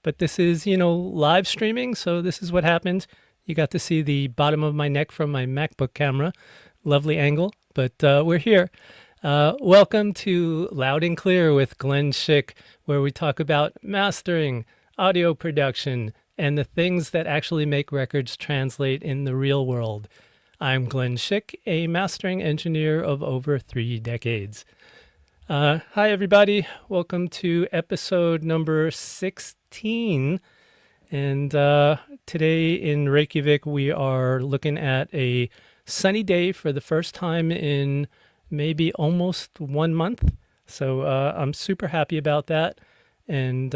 but this is, live streaming. So this is what happened. You got to see the bottom of my neck from my MacBook camera. Lovely angle, but we're here. Welcome to Loud and Clear with Glenn Schick, where we talk about mastering, audio production, and the things that actually make records translate in the real world. I'm Glenn Schick, a mastering engineer of over 3 decades. Hi, everybody. Welcome to episode number 16. And today in Reykjavik, we are looking at a sunny day for the first time in maybe almost 1 month. So I'm super happy about that. And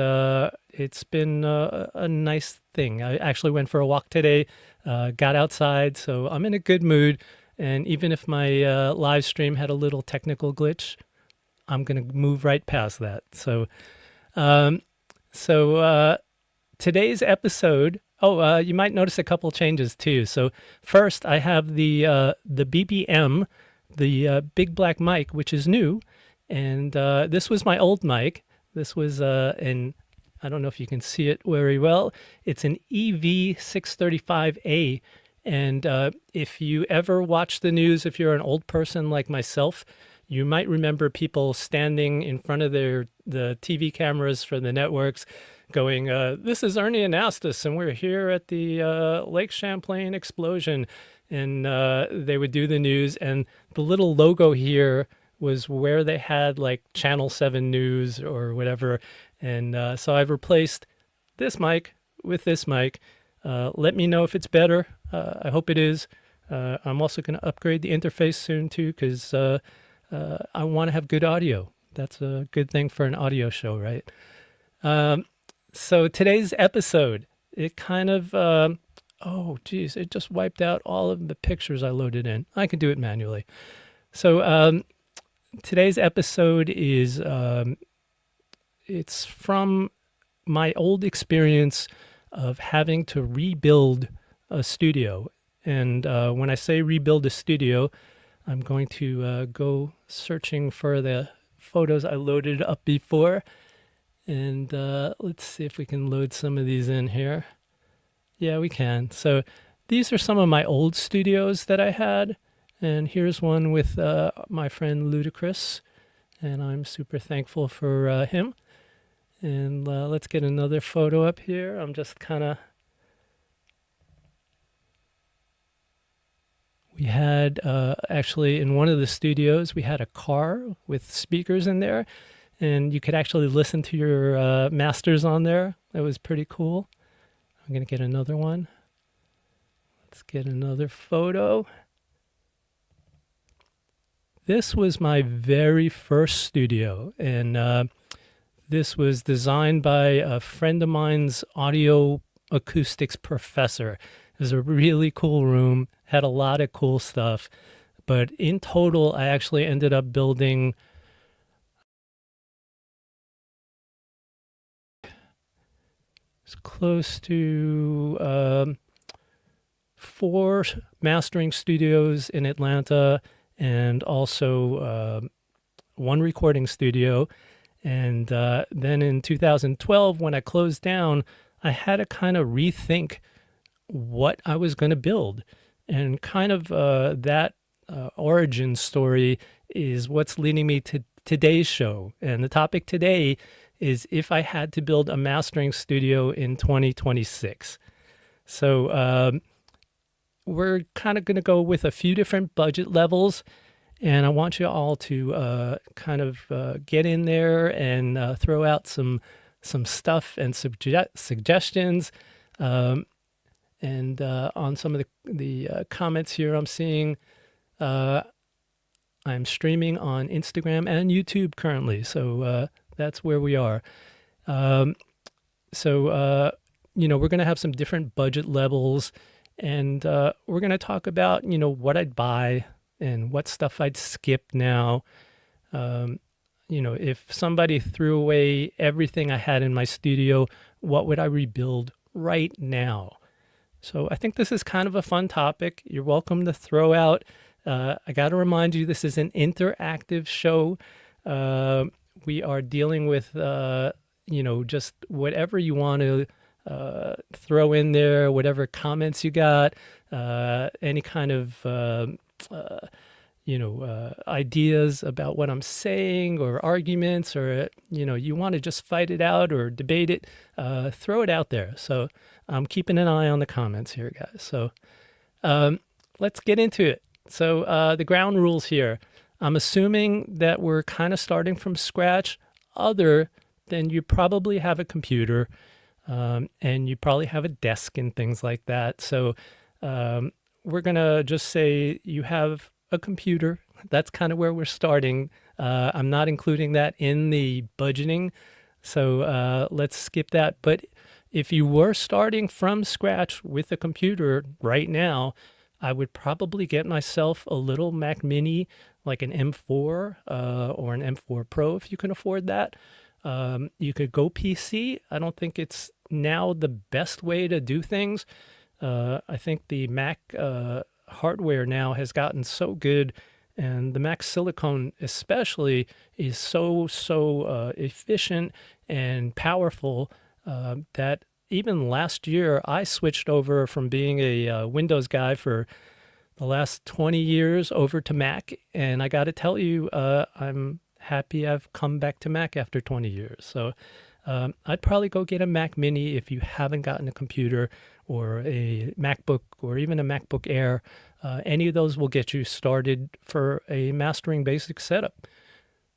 it's been a nice thing. I actually went for a walk today, got outside, so I'm in a good mood. And even if my live stream had a little technical glitch, I'm going to move right past that. So today's episode, you might notice a couple changes too. So first, I have the BBM, the big black mic, which is new. And this was my old mic. This was I don't know if you can see it very well. It's an Ep.16. And if you ever watch the news, if you're an old person like myself, you might remember people standing in front of the TV cameras for the networks going, this is Ernie Anastas, and we're here at the Lake Champlain explosion. And they would do the news, and the little logo here was where they had like Channel 7 News or whatever. And so I've replaced this mic with this mic. Let me know if it's better. I hope it is. I'm also going to upgrade the interface soon too, because I want to have good audio. That's a good thing for an audio show, right? So today's episode, it kind of, it just wiped out all of the pictures I loaded in. I can do it manually. So today's episode is, it's from my old experience of having to rebuild a studio. And when I say rebuild a studio, I'm going to go searching for the photos I loaded up before. And let's see if we can load some of these in here. Yeah, we can. So these are some of my old studios that I had. And here's one with my friend Ludacris. And I'm super thankful for him. And let's get another photo up here. I'm just kind of... We had, actually, in one of the studios, we had a car with speakers in there. And you could actually listen to your masters on there. That was pretty cool. I'm going to get another one. Let's get another photo. This was my very first studio. And this was designed by a friend of mine's audio acoustics professor. It was a really cool room, had a lot of cool stuff. But in total, I actually ended up building close to 4 mastering studios in Atlanta and also 1 recording studio. And then in 2012, when I closed down, I had to kind of rethink what I was going to build. And kind of that origin story is what's leading me to today's show. And the topic today is if I had to build a mastering studio in 2026. So we're kind of going to go with a few different budget levels. And I want you all to kind of get in there and throw out some stuff and suggestions. And on some of the comments here I'm seeing, I'm streaming on Instagram and YouTube currently. So that's where we are. We're going to have some different budget levels. And we're going to talk about, what I'd buy and what stuff I'd skip now. If somebody threw away everything I had in my studio, what would I rebuild right now? So I think this is kind of a fun topic. You're welcome to throw out. I got to remind you, this is an interactive show. We are dealing with just whatever you want to throw in there, whatever comments you got, any kind of ideas about what I'm saying or arguments, or, you want to just fight it out or debate it, throw it out there. So I'm keeping an eye on the comments here, guys. So let's get into it. So the ground rules here. I'm assuming that we're kind of starting from scratch, other than you probably have a computer, and you probably have a desk and things like that. So we're going to just say you have a computer. That's kind of where we're starting. I'm not including that in the budgeting, so let's skip that. But if you were starting from scratch with a computer right now, I would probably get myself a little Mac Mini, like an M4 or an M4 Pro if you can afford that. You could go PC. I don't think it's now the best way to do things. I think the Mac hardware now has gotten so good, and the Mac silicone especially is so efficient and powerful that even last year I switched over from being a Windows guy for the last 20 years over to Mac, and I got to tell you, I'm happy I've come back to Mac after 20 years. So I'd probably go get a Mac Mini if you haven't gotten a computer, or a MacBook, or even a MacBook Air. Any of those will get you started for a mastering basic setup.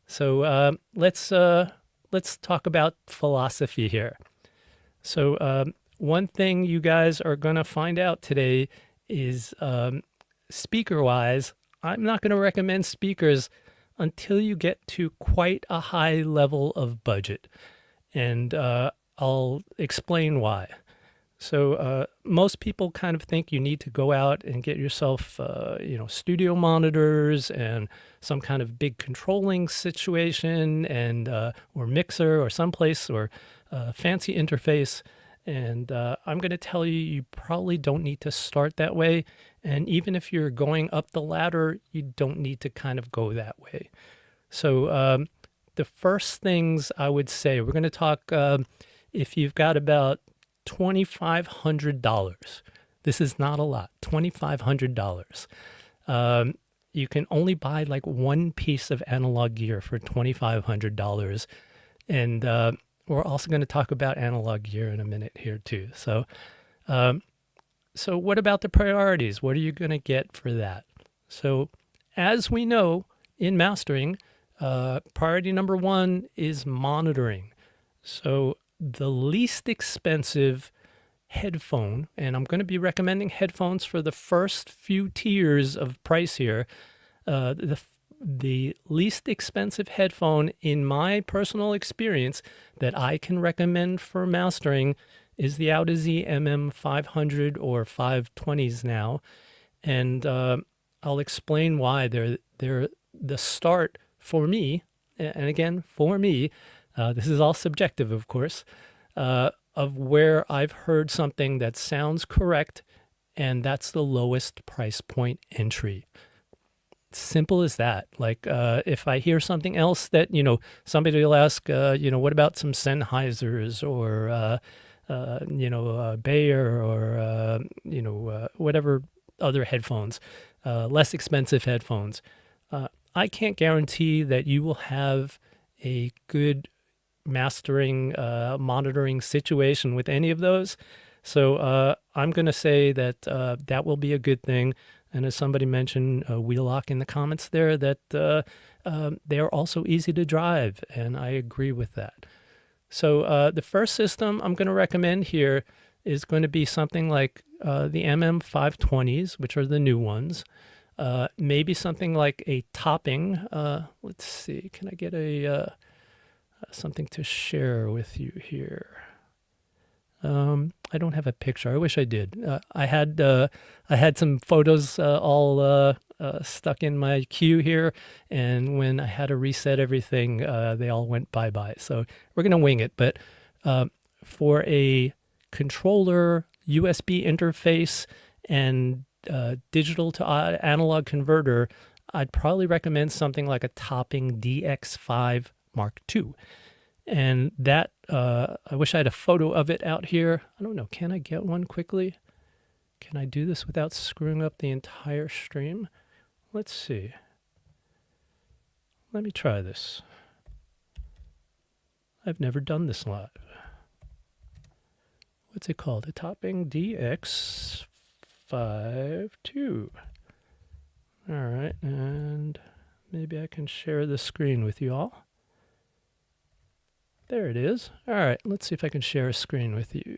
So let's talk about philosophy here. So one thing you guys are going to find out today is speaker-wise, I'm not going to recommend speakers until you get to quite a high level of budget. And I'll explain why. So most people kind of think you need to go out and get yourself, studio monitors and some kind of big controlling situation, and or mixer or someplace, or fancy interface. And I'm going to tell you, you probably don't need to start that way. And even if you're going up the ladder, you don't need to kind of go that way. So the first things I would say, we're going to talk if you've got about $2,500. This is not a lot, $2,500. You can only buy like one piece of analog gear for $2,500. And we're also going to talk about analog gear in a minute here too. So what about the priorities? What are you going to get for that? So as we know in mastering, priority number one is monitoring. So the least expensive headphone, and I'm going to be recommending headphones for the first few tiers of price here. The least expensive headphone, in my personal experience, that I can recommend for mastering is the Audeze MM500 or 520s now. And I'll explain why they're the start for me. And again, for me, this is all subjective, of course, of where I've heard something that sounds correct, and that's the lowest price point entry. Simple as that. Like if I hear something else that, somebody will ask, what about some Sennheisers or, Bayer or, whatever other headphones, less expensive headphones. I can't guarantee that you will have a good mastering, monitoring situation with any of those. So I'm going to say that that will be a good thing. And as somebody mentioned, Wheelock in the comments there, that they are also easy to drive, and I agree with that. So the first system I'm going to recommend here is going to be something like the MM520s, which are the new ones. Maybe something like a topping. Let's see, can I get a something to share with you here? I don't have a picture. I wish I did. I had some photos all stuck in my queue here, and when I had to reset everything, they all went bye-bye. So we're going to wing it. But for a controller, USB interface, and digital to analog converter, I'd probably recommend something like a topping DX5 Mark II. And that, I wish I had a photo of it out here. I don't know, can I get one quickly? Can I do this without screwing up the entire stream? Let's see. Let me try this. I've never done this live. What's it called? A topping DX52. All right, and maybe I can share the screen with you all. There it is. All right, let's see if I can share a screen with you.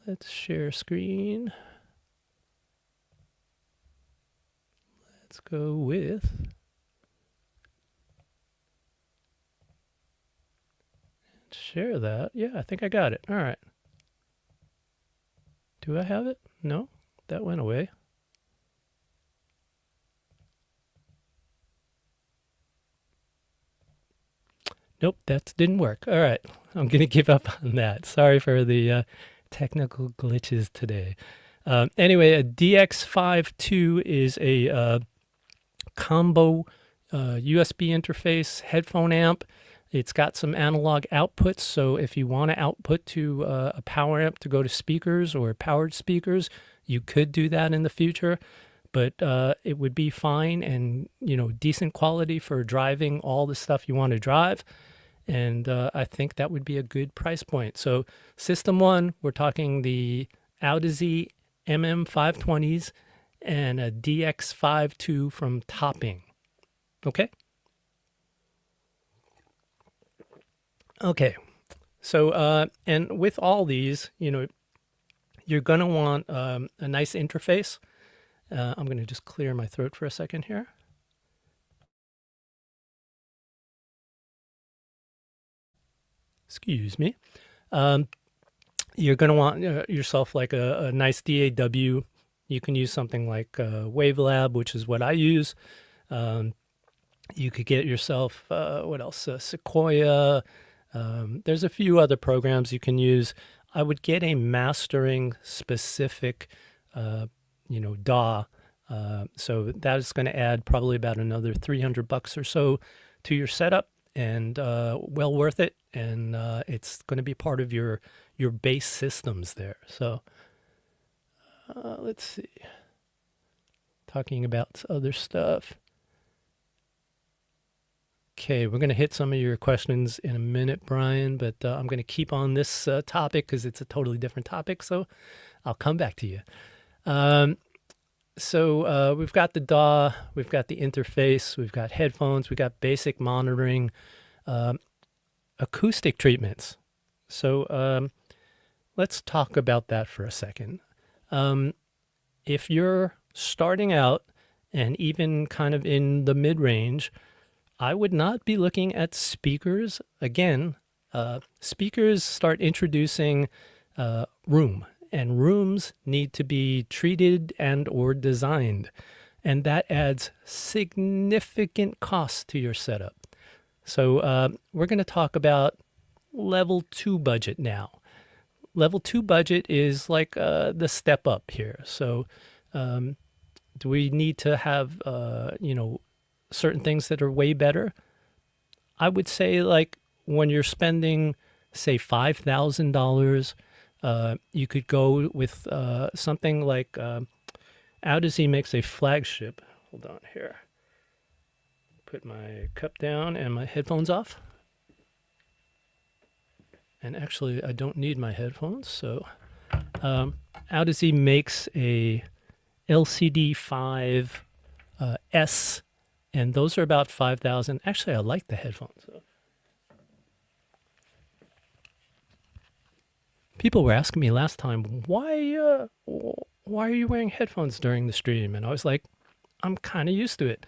Let's share screen. Let's go with share that. Yeah, I think I got it. All right. Do I have it? No, that went away. Nope, that didn't work. All right, I'm going to give up on that. Sorry for the technical glitches today. Anyway, a DX52 is a combo USB interface headphone amp. It's got some analog outputs, so if you want to output to a power amp to go to speakers or powered speakers, you could do that in the future. But it would be fine and, you know, decent quality for driving all the stuff you want to drive. And I think that would be a good price point. So system one, we're talking the Audeze MM520s and a DX52 from Topping. Okay? Okay. So, and with all these, you know, you're going to want a nice interface. I'm going to just clear my throat for a second here. Excuse me. You're going to want yourself like a nice DAW. You can use something like Wavelab, which is what I use. You could get yourself, what else? Sequoia. There's a few other programs you can use. I would get a mastering specific, you know, DAW. So that is going to add probably about another $300 or so to your setup, and well worth it. And it's going to be part of your base systems there. So let's see. Talking about other stuff. Okay, we're going to hit some of your questions in a minute, Brian, but I'm going to keep on this topic because it's a totally different topic, so I'll come back to you. So we've got the DAW, we've got the interface, we've got headphones, we've got basic monitoring, acoustic treatments. So let's talk about that for a second. If you're starting out and even kind of in the mid-range, I would not be looking at speakers. Again, speakers start introducing room, and rooms need to be treated and or designed, and that adds significant cost to your setup. So we're going to talk about level 2 budget now. Level 2 budget is like the step up here. So do we need to have, you know, certain things that are way better? I would say, like, when you're spending, say, $5,000, you could go with something like Audeze makes a flagship. Hold on here. Put my cup down and my headphones off. And actually, I don't need my headphones. So Audeze makes a LCD5 S, and those are about $5,000. Actually, I like the headphones. So. People were asking me last time, why are you wearing headphones during the stream? And I was like, I'm kind of used to it.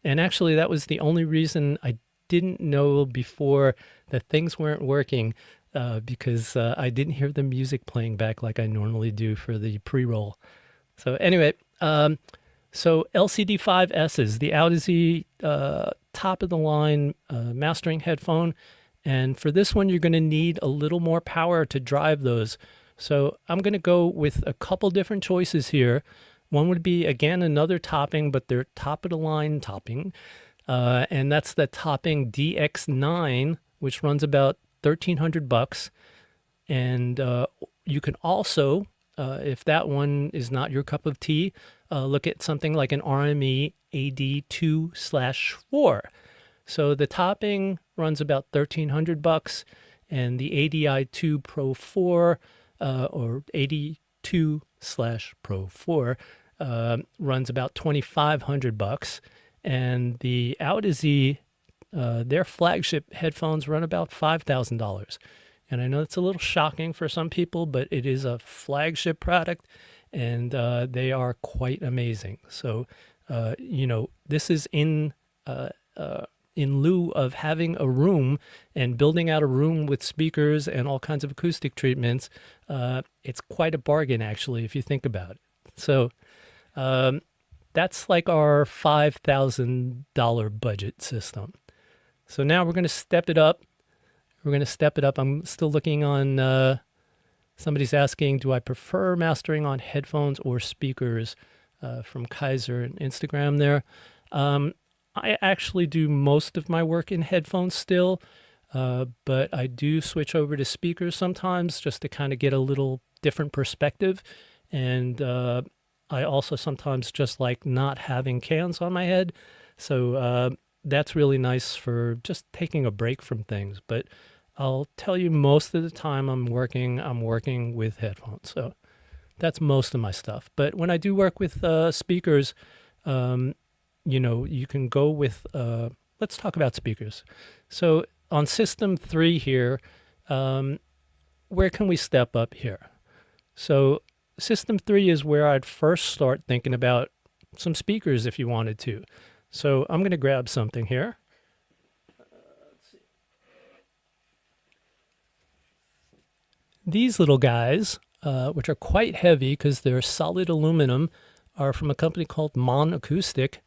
And actually, that was the only reason I didn't know before that things weren't working, because I didn't hear the music playing back like I normally do for the pre-roll. So anyway, so LCD5S's, the Audeze top of the line mastering headphone. And for this one, you're going to need a little more power to drive those. So I'm going to go with a couple different choices here. One would be, again, another topping, but they're top of the line topping. and that's the Topping DX9, which runs about $1,300. And you can also, if that one is not your cup of tea, look at something like an RME AD2/4. So the Topping runs about $1,300, and the ADI2 Pro 4 or AD2/Pro 4 runs about $2,500, and the Out of Z, their flagship headphones run about $5,000. And I know it's a little shocking for some people, but it is a flagship product, and they are quite amazing. So, this is in lieu of having a room and building out a room with speakers and all kinds of acoustic treatments. It's quite a bargain, actually, if you think about it. So that's like our $5,000 budget system. So now we're going to step it up. I'm still looking on, somebody's asking, do I prefer mastering on headphones or speakers, from Kaiser and Instagram there. I actually do most of my work in headphones still, but I do switch over to speakers sometimes just to kind of get a little different perspective. And I also sometimes just like not having cans on my head. So that's really nice for just taking a break from things. But I'll tell you, most of the time I'm working with headphones. So that's most of my stuff. But when I do work with speakers, you can go with, let's talk about speakers. So on System 3 here, where can we step up here? So System 3 is where I'd first start thinking about some speakers if you wanted to. So I'm going to grab something here. Let's see. These little guys, which are quite heavy because they're solid aluminum, are from a company called Mon Acoustic,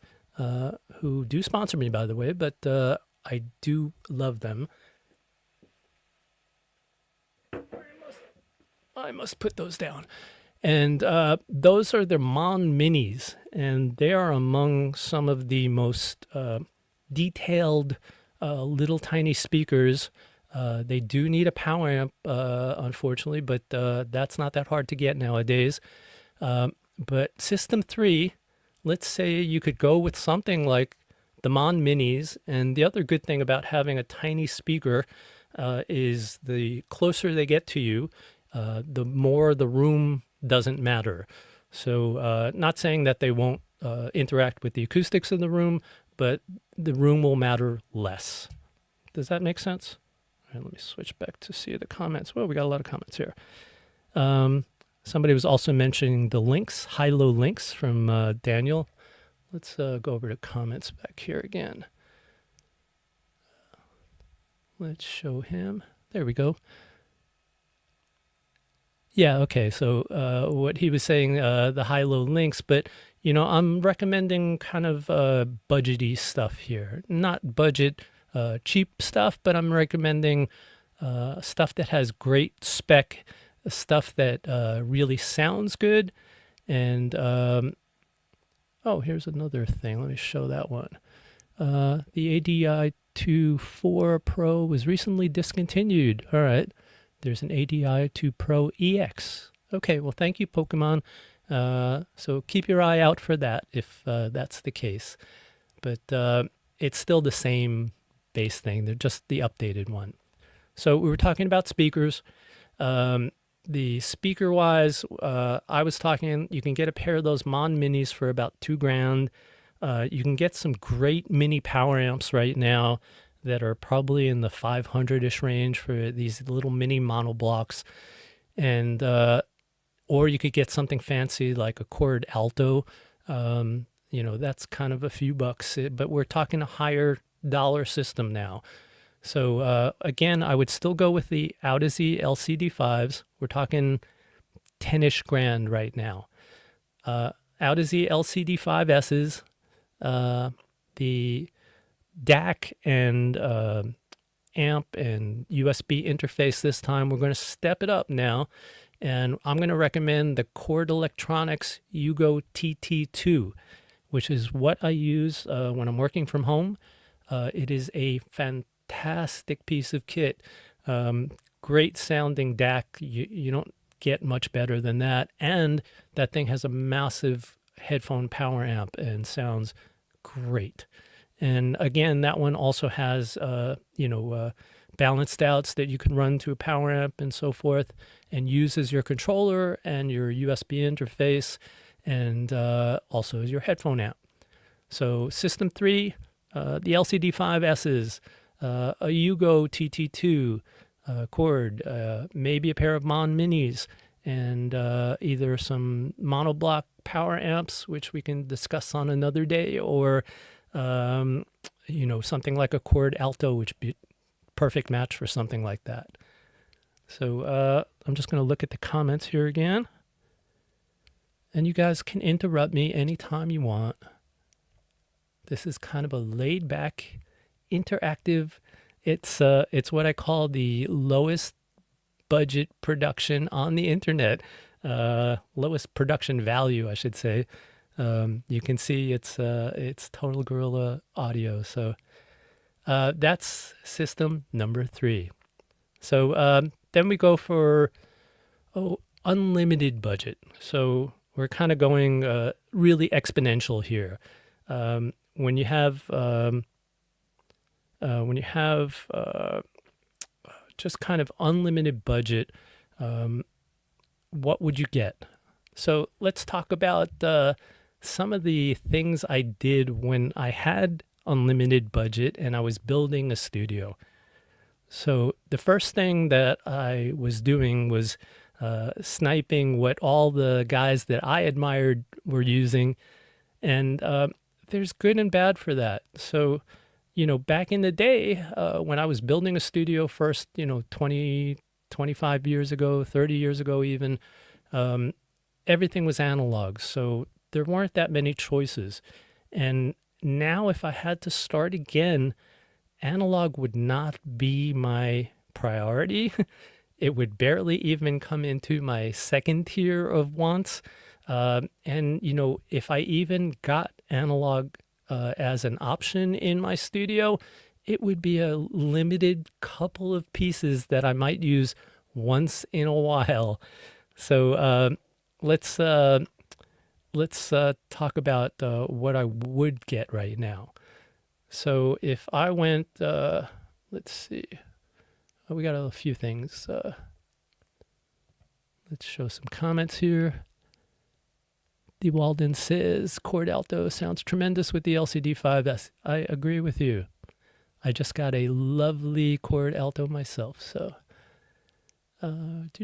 who do sponsor me, by the way, but I do love them. I must put those down. And those are their Mon Minis, and they are among some of the most detailed little tiny speakers. They do need a power amp, unfortunately, but that's not that hard to get nowadays. But System 3, let's say you could go with something like the Mon Minis, and the other good thing about having a tiny speaker is the closer they get to you, the more the room doesn't matter. So not saying that they won't interact with the acoustics in the room, but the room will matter less. Does that make sense? All right, let me switch back to see the comments. Well, we got a lot of comments here. Somebody was also mentioning the links, high-low links from Daniel. Let's go over to comments back here again. Let's show him. There we go. Yeah, okay, so what he was saying, the high-low links, but, I'm recommending kind of budgety stuff here. Not budget, cheap stuff, but I'm recommending stuff that has great spec, stuff that really sounds good. And, here's another thing. Let me show that one. The ADI2 4 Pro was recently discontinued. All right. There's an ADI2 Pro EX. Okay, well, thank you, Pokemon. So keep your eye out for that if that's the case. But it's still the same base thing. They're just the updated one. So we were talking about speakers. The speaker-wise, I was talking, you can get a pair of those Mon Minis for about $2,000. You can get some great mini power amps right now that are probably in the 500-ish range for these little mini monoblocks. And or you could get something fancy like a Chord Alto. That's kind of a few bucks, but we're talking a higher dollar system now. So again, I would still go with the Out of Z LCD5s. We're talking 10-ish grand right now. Out of Z LCD5Ss, the DAC and amp and USB interface this time. We're going to step it up now, and I'm going to recommend the Chord Electronics Yugo TT2, which is what I use when I'm working from home. It is a fantastic piece of kit. Great sounding DAC. You don't get much better than that. And that thing has a massive headphone power amp and sounds great. And again, that one also has, balanced outs that you can run to a power amp and so forth, and uses your controller and your USB interface, and also as your headphone amp. So System 3, the LCD5Ss, a Yugo TT2 cord, maybe a pair of Mon Minis, and either some monoblock power amps, which we can discuss on another day, or something like a Cord Alto, which would be perfect match for something like that. So I'm just going to look at the comments here again. And you guys can interrupt me anytime you want. This is kind of a laid-back, interactive. It's what I call the lowest budget production on the internet. Lowest production value, I should say. You can see it's total guerrilla audio. So that's system number 3. So then we go for unlimited budget. So we're kind of going really exponential here. When you have just kind of unlimited budget, what would you get? So let's talk about some of the things I did when I had unlimited budget and I was building a studio. So the first thing that I was doing was sniping what all the guys that I admired were using. And there's good and bad for that. So, back in the day, when I was building a studio first, 20, 25 years ago, 30 years ago even, everything was analog. So there weren't that many choices. And now if I had to start again, analog would not be my priority. It would barely even come into my second tier of wants. And, if I even got analog as an option in my studio, it would be a limited couple of pieces that I might use once in a while. So let's talk about what I would get right now. So if I went, let's see, we got a few things. Let's show some comments here. D. Walden says, Cord Alto sounds tremendous with the LCD5S. I agree with you. I just got a lovely Cord Alto myself. So, let's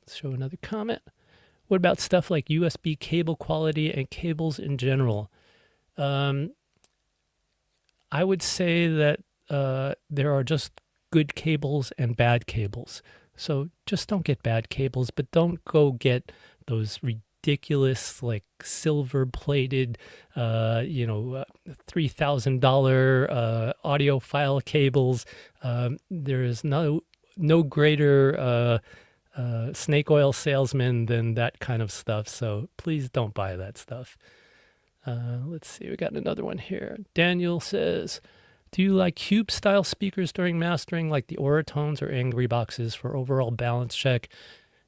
show another comment. What about stuff like USB cable quality and cables in general? I would say that there are just good cables and bad cables. So just don't get bad cables, but don't go get those ridiculous, like silver-plated, $3,000 audiophile cables. There is no greater snake oil salesman than that kind of stuff. So please don't buy that stuff. Let's see, we got another one here. Daniel says, do you like cube-style speakers during mastering, like the Oratones or Angry Boxes for overall balance check,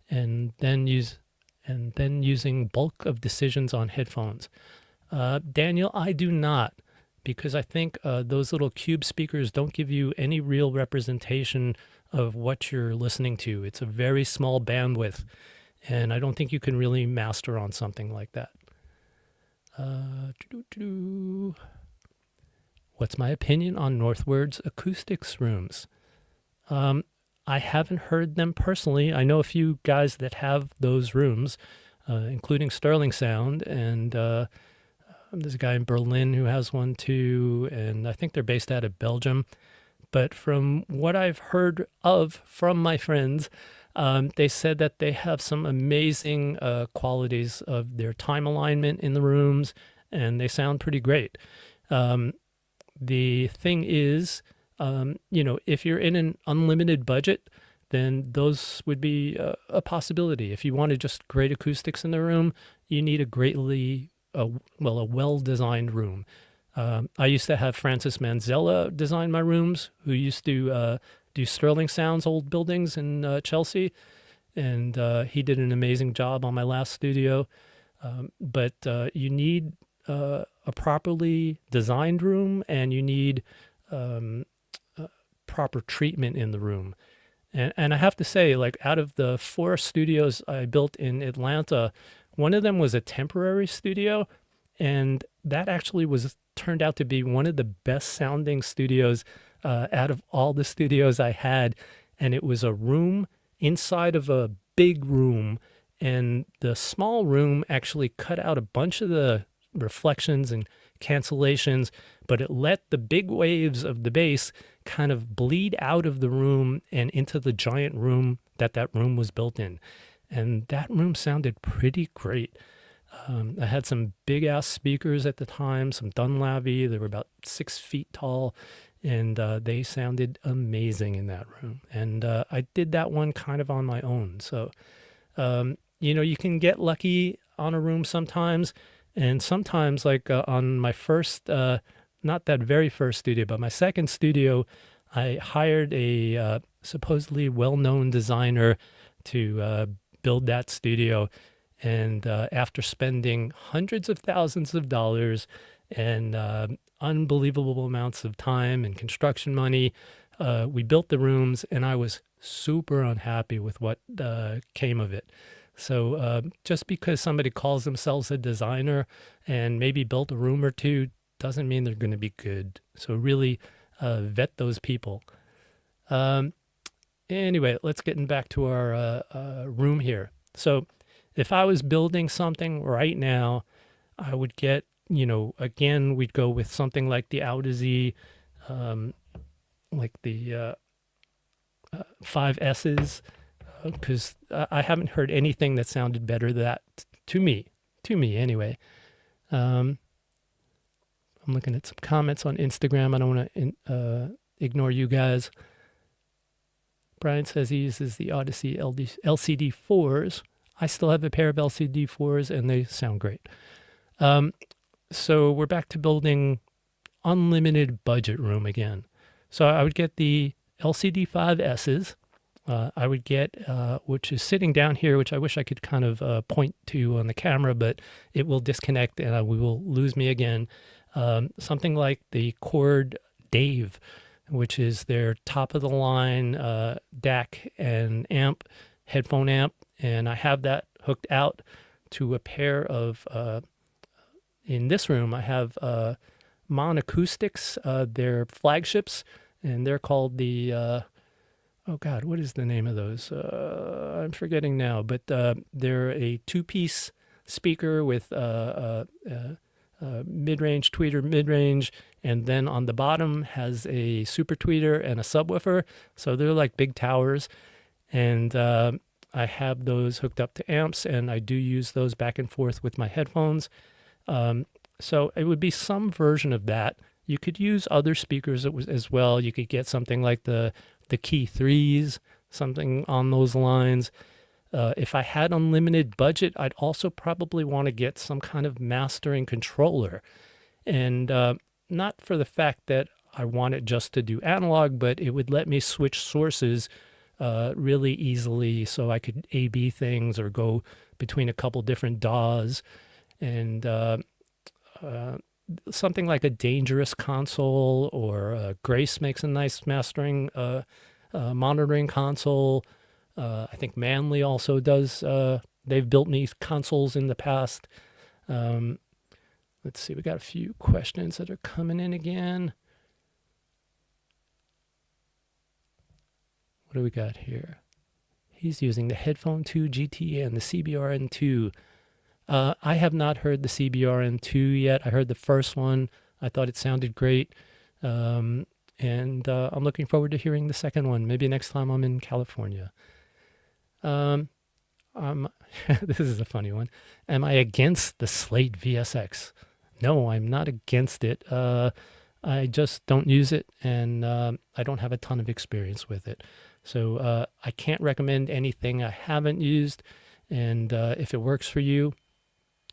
and then using bulk of decisions on headphones? Daniel, I do not, because I think those little cube speakers don't give you any real representation of what you're listening to. It's a very small bandwidth, and I don't think you can really master on something like that. What's my opinion on Northward's acoustics rooms? I haven't heard them personally. I know a few guys that have those rooms, including Sterling Sound, and there's a guy in Berlin who has one too, and I think they're based out of Belgium. But from what I've heard of from my friends, they said that they have some amazing qualities of their time alignment in the rooms, and they sound pretty great. The thing is, if you're in an unlimited budget, then those would be a possibility. If you wanted just great acoustics in the room, you need a well-designed room. I used to have Francis Manzella design my rooms, who used to do Sterling Sound's old buildings in Chelsea, and he did an amazing job on my last studio. But you need a properly designed room, and you need um, proper treatment in the room. And I have to say, like, out of the 4 studios I built in Atlanta, one of them was a temporary studio, and that actually was turned out to be one of the best sounding studios out of all the studios I had. And it was a room inside of a big room, and the small room actually cut out a bunch of the reflections and cancellations, but it let the big waves of the bass kind of bleed out of the room and into the giant room that room was built in. And that room sounded pretty great. I had some big ass speakers at the time, some Dunlavy. They were about 6 feet tall, and they sounded amazing in that room. And I did that one kind of on my own. So, you can get lucky on a room sometimes. And sometimes, like on my first, not that very first studio, but my second studio, I hired a supposedly well-known designer to build that studio. And after spending hundreds of thousands of dollars and unbelievable amounts of time and construction money, we built the rooms, and I was super unhappy with what came of it. So just because somebody calls themselves a designer and maybe built a room or two doesn't mean they're going to be good. So really vet those people. Anyway, let's get back to our room here. So if I was building something right now, I would get, again, we'd go with something like the Audeze, like the 5S's, because I haven't heard anything that sounded better than that to me anyway. I'm looking at some comments on Instagram. I don't want to ignore you guys. Brian says he uses the Odyssey LCD 4s. I still have a pair of LCD 4s, and they sound great. So we're back to building unlimited budget room again. So I would get the LCD 5S's. I would get, which is sitting down here, which I wish I could kind of point to on the camera, but it will disconnect and we will lose me again. Something like the Chord Dave, which is their top of the line DAC and amp, headphone amp. And I have that hooked out to a pair of, in this room, I have Mon Acoustics, they're flagships, and they're called the, oh God, what is the name of those? I'm forgetting now, but they're a 2-piece speaker with mid-range tweeter, mid-range, and then on the bottom has a super tweeter and a subwoofer. So they're like big towers. And I have those hooked up to amps, and I do use those back and forth with my headphones. So it would be some version of that. You could use other speakers as well. You could get something like the Key 3s, something on those lines. If I had unlimited budget, I'd also probably want to get some kind of mastering controller. And not for the fact that I want it just to do analog, but it would let me switch sources really easily, so I could A/B things or go between a couple different DAWs. And something like a Dangerous console, or Grace makes a nice mastering monitoring console. I think Manley also does. They've built me consoles in the past. Let's see, we got a few questions that are coming in again. What do we got here? He's using the Headphone 2 GT and the CBRN2. I have not heard the CBRN2 yet. I heard the first one. I thought it sounded great. And I'm looking forward to hearing the second one, maybe next time I'm in California. This is a funny one. Am I against the Slate VSX? No, I'm not against it. I just don't use it, and I don't have a ton of experience with it. So I can't recommend anything I haven't used, and if it works for you,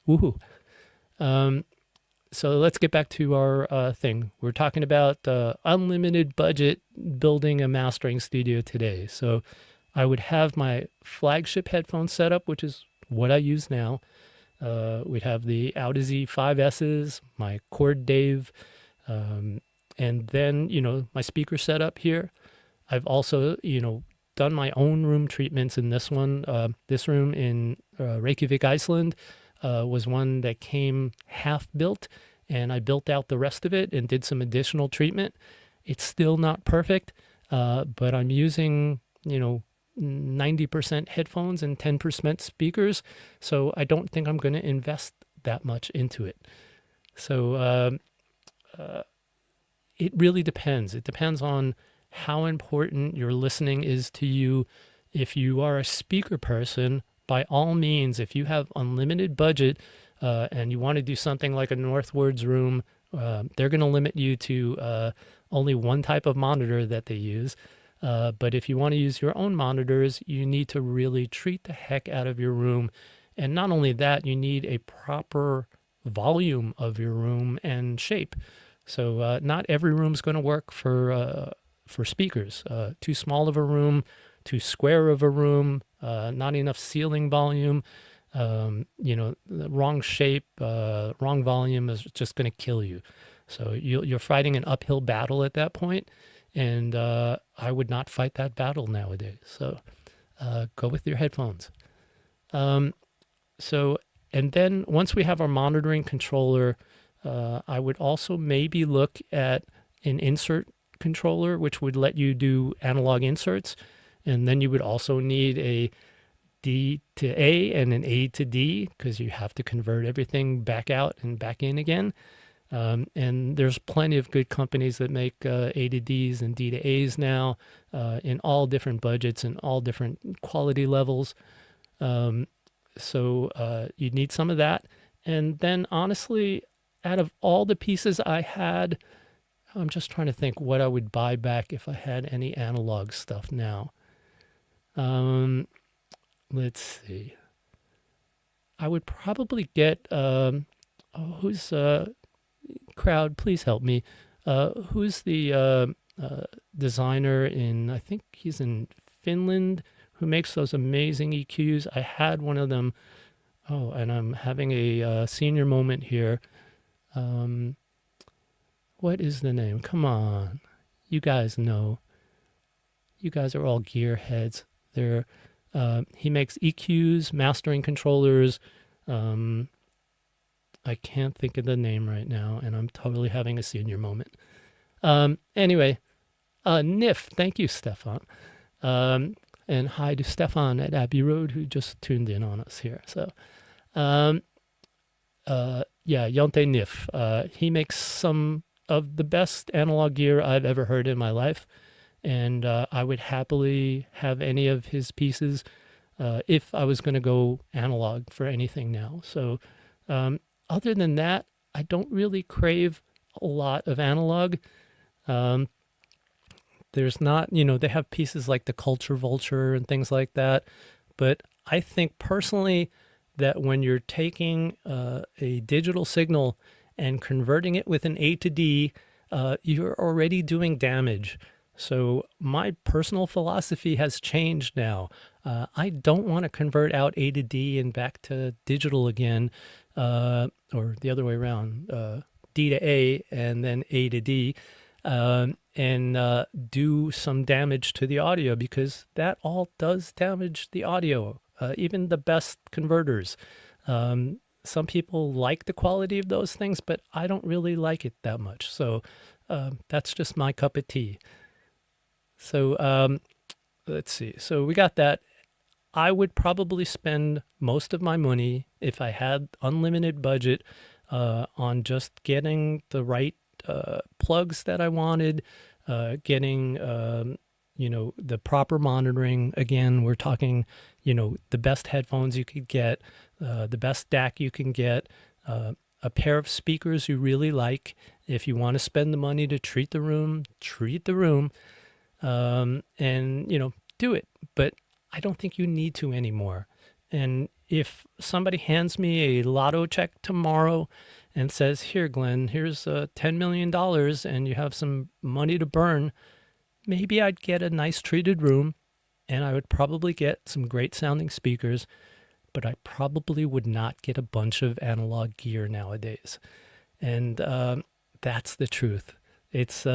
woohoo. So let's get back to our thing. We're talking about unlimited budget building a mastering studio today. So I would have my flagship headphone setup, which is what I use now. We'd have the Audi Z5Ss, my Cord Dave, and then, my speaker setup here. I've also, done my own room treatments in this one. This room in Reykjavik, Iceland, was one that came half built, and I built out the rest of it and did some additional treatment. It's still not perfect, but I'm using, 90% headphones and 10% speakers, so I don't think I'm going to invest that much into it. So it really depends. It depends on how important your listening is to you. If you are a speaker person, by all means, if you have unlimited budget and you want to do something like a Northwards room, they're going to limit you to only one type of monitor that they use. But if you want to use your own monitors, you need to really treat the heck out of your room. And not only that, you need a proper volume of your room and shape. So not every room's going to work for speakers. Too small of a room, too square of a room, not enough ceiling volume, the wrong shape, wrong volume is just going to kill you. So you're fighting an uphill battle at that point, and I would not fight that battle nowadays. So go with your headphones. And then once we have our monitoring controller, I would also maybe look at an insert controller, which would let you do analog inserts. And then you would also need a D to A and an A to D, because you have to convert everything back out and back in again. And there's plenty of good companies that make A to Ds and D to As now in all different budgets and all different quality levels. So you need some of that. And then honestly, out of all the pieces I had, I'm just trying to think what I would buy back if I had any analog stuff now. Let's see. I would probably get, who's, crowd, please help me. Who's the designer I think he's in Finland, who makes those amazing EQs? I had one of them. Oh, and I'm having a senior moment here. What is the name? Come on. You guys know. You guys are all gearheads. He makes EQs, mastering controllers. I can't think of the name right now, and I'm totally having a senior moment. Anyway, NIF. Thank you, Stefan. And hi to Stefan at Abbey Road, who just tuned in on us here. So, Jonte NIF. He makes some of the best analog gear I've ever heard in my life, and I would happily have any of his pieces if I was going to go analog for anything now. So other than that, I don't really crave a lot of analog. There's not, they have pieces like the Culture Vulture and things like that, but I think personally that when you're taking a digital signal and converting it with an A to D, you're already doing damage. So my personal philosophy has changed now. I don't want to convert out A to D and back to digital again, or the other way around, D to A and then A to D, and do some damage to the audio, because that all does damage the audio, even the best converters. Some people like the quality of those things, but I don't really like it that much. So that's just my cup of tea. So let's see. So we got that. I would probably spend most of my money, if I had unlimited budget, on just getting the right plugs that I wanted, getting the proper monitoring. Again, we're talking, the best headphones you could get, the best DAC you can get, a pair of speakers you really like. If you want to spend the money to treat the room, and do it. But I don't think you need to anymore. And if somebody hands me a lotto check tomorrow and says, here, Glenn, here's $10 million and you have some money to burn, maybe I'd get a nice treated room and I would probably get some great sounding speakers, but I probably would not get a bunch of analog gear nowadays. And that's the truth. It's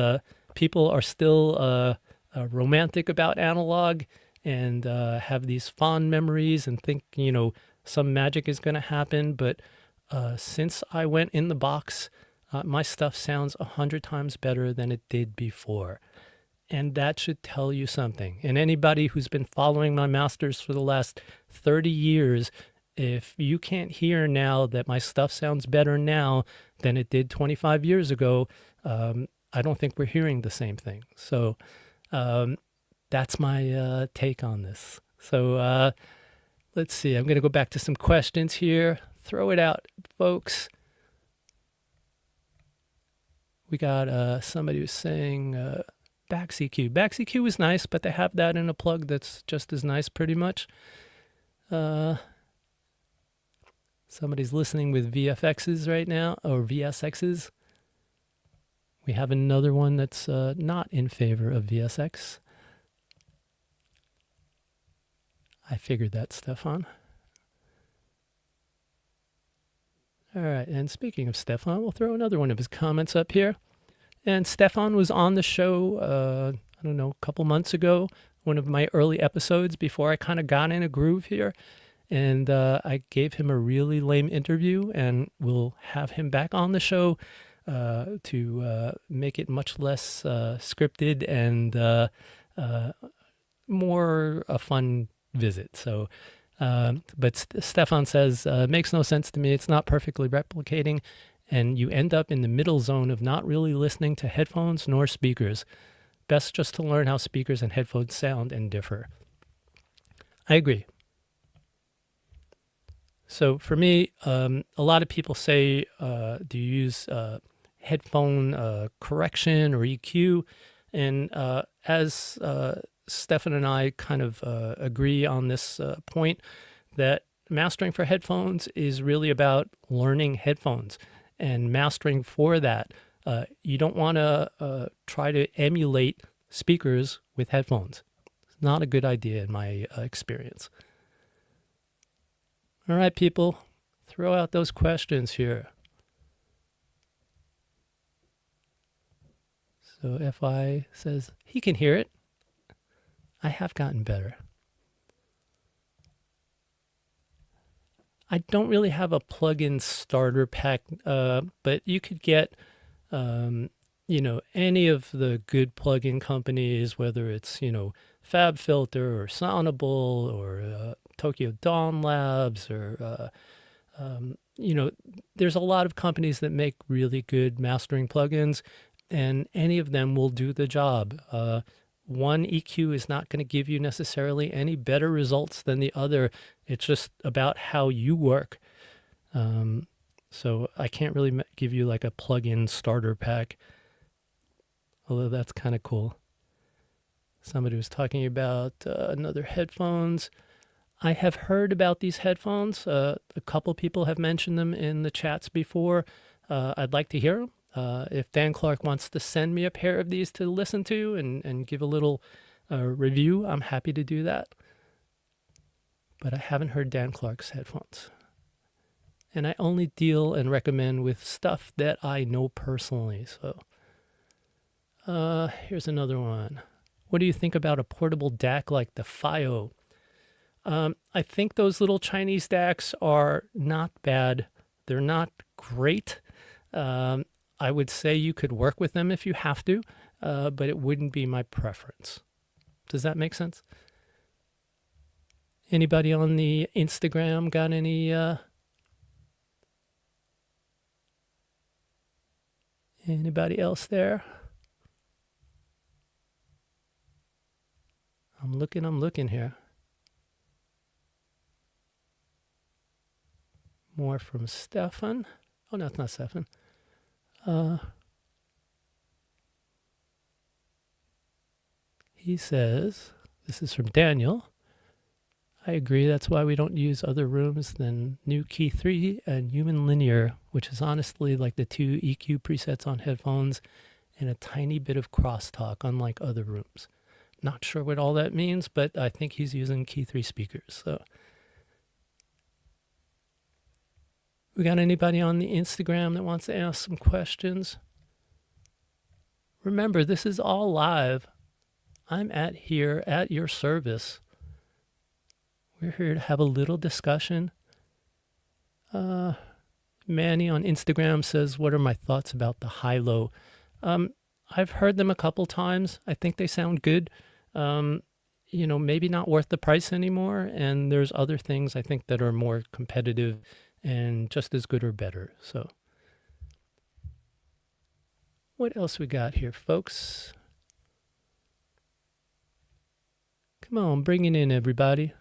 people are still romantic about analog and have these fond memories and think, some magic is going to happen. But since I went in the box, my stuff sounds 100 times better than it did before. And that should tell you something. And anybody who's been following my masters for the last 30 years, if you can't hear now that my stuff sounds better now than it did 25 years ago, I don't think we're hearing the same thing. So that's my take on this. So let's see. I'm going to go back to some questions here. Throw it out, folks. We got somebody who's saying back CQ. Back CQ is nice, but they have that in a plug that's just as nice pretty much. Somebody's listening with VFXs right now, or VSXs. We have another one that's not in favor of VSX. I figured that, Stefan. All right, and speaking of Stefan, we'll throw another one of his comments up here. And Stefan was on the show, I don't know, a couple months ago, one of my early episodes before I kind of got in a groove here. And I gave him a really lame interview, and we'll have him back on the show to make it much less scripted and more a fun visit. So, but Stefan says, makes no sense to me. It's not perfectly replicating, and you end up in the middle zone of not really listening to headphones nor speakers. Best just to learn how speakers and headphones sound and differ. I agree. So for me, a lot of people say, do you use headphone correction or EQ? And as Stefan and I kind of agree on this point, that mastering for headphones is really about learning headphones and mastering for that. You don't want to try to emulate speakers with headphones. It's not a good idea in my experience. All right, people, throw out those questions here. So FI says he can hear it. I have gotten better. I don't really have a plug-in starter pack, but you could get, any of the good plug-in companies, whether it's, FabFilter or Sonable or Tokyo Dawn Labs or, there's a lot of companies that make really good mastering plugins, and any of them will do the job. One EQ is not going to give you necessarily any better results than the other. It's just about how you work. So I can't really give you like a plug-in starter pack, although that's kind of cool. Somebody was talking about another headphones. I have heard about these headphones. A couple people have mentioned them in the chats before. I'd like to hear them. If Dan Clark wants to send me a pair of these to listen to and give a little review, I'm happy to do that. But I haven't heard Dan Clark's headphones. And I only deal and recommend with stuff that I know personally. So here's another one. What do you think about a portable DAC like the FIO? I think those little Chinese DACs are not bad. They're not great. I would say you could work with them if you have to, but it wouldn't be my preference. Does that make sense? Anybody on the Instagram got any anybody else there? I'm looking here. More from Stefan. Oh, no, it's not Stefan. He says, this is from Daniel. I agree. That's why we don't use other rooms than New Key 3 and Human Linear, which is honestly like the two EQ presets on headphones and a tiny bit of crosstalk, unlike other rooms. Not sure what all that means, but I think he's using Key 3 speakers. So, we got anybody on the Instagram that wants to ask some questions? Remember, this is all live. I'm here at your service. We're here to have a little discussion. Manny on Instagram says, what are my thoughts about the high-low? I've heard them a couple times. I think they sound good. Maybe not worth the price anymore. And there's other things I think that are more competitive and just as good or better. So what else we got here, folks? Come on, bring it in, everybody.